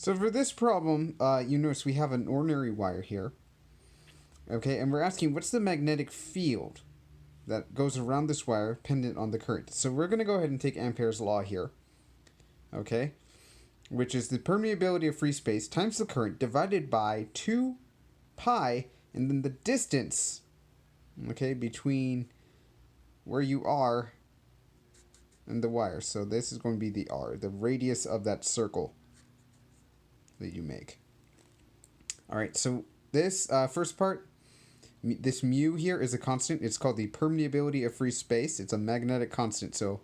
So for this problem, you notice we have an ordinary wire here. Okay, and we're asking what's the magnetic field that goes around this wire dependent on the current. So we're going to go ahead and take Ampere's law here. Okay, which is the permeability of free space times the current divided by 2 pi and then the distance, okay, between where you are and the wire. So this is going to be the R, the radius of that circle that you make. All right, so this first part, this mu here is a constant. It's called the permeability of free space. It's a magnetic constant. So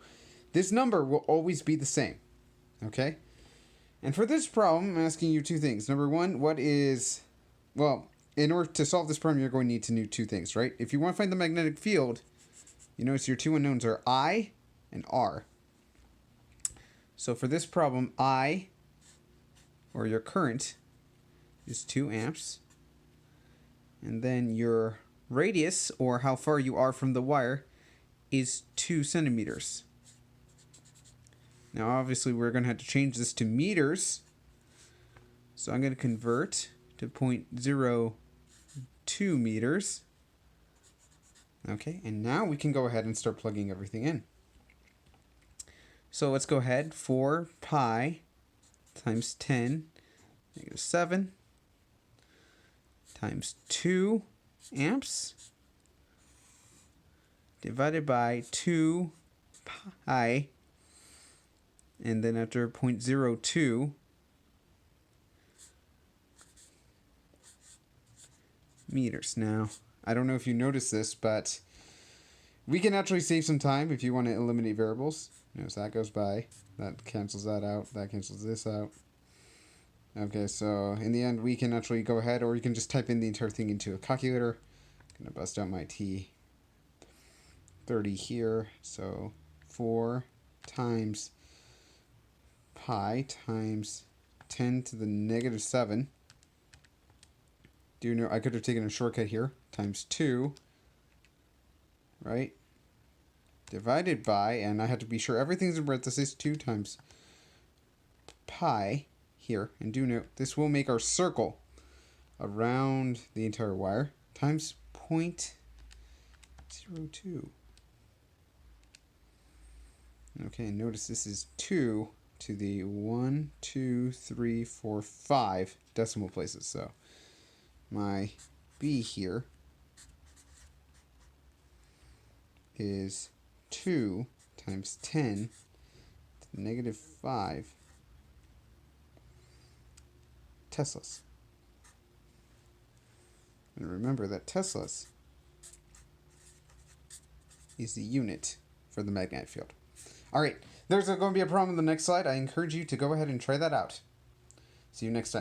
this number will always be the same. Okay? And for this problem, I'm asking you two things. Number one, in order to solve this problem, you're going to need to know two things, right? If you want to find the magnetic field, you notice your two unknowns are I and R. So for this problem, I, or your current, is 2 amps. And then your radius, or how far you are from the wire, is 2 centimeters. Now obviously we're going to have to change this to meters. So I'm going to convert to 0.02 meters. Okay, and now we can go ahead and start plugging everything in. So let's go ahead. 4 pi times 10 negative 7 times 2 amps divided by 2 pi, and then after 0.02 meters. Now, I don't know if you noticed this, but we can actually save some time if you want to eliminate variables. Notice that goes by, that cancels that out, that cancels this out. Okay, so in the end, we can actually go ahead, or you can just type in the entire thing into a calculator. I'm going to bust out my T30 here. So 4 times pi times 10 to the negative 7. Do you know, I could have taken a shortcut here, times 2, right? Divided by, and I have to be sure everything's in parentheses, 2 times pi here. And do note, this will make our circle around the entire wire, times 0.02. Okay, and notice this is 2 to the 1, 2, 3, 4, 5 decimal places. So my B here is 2 times 10 to the negative 5 Teslas. And remember that Teslas is the unit for the magnetic field. All right, there's going to be a problem in the next slide. I encourage you to go ahead and try that out. See you next time.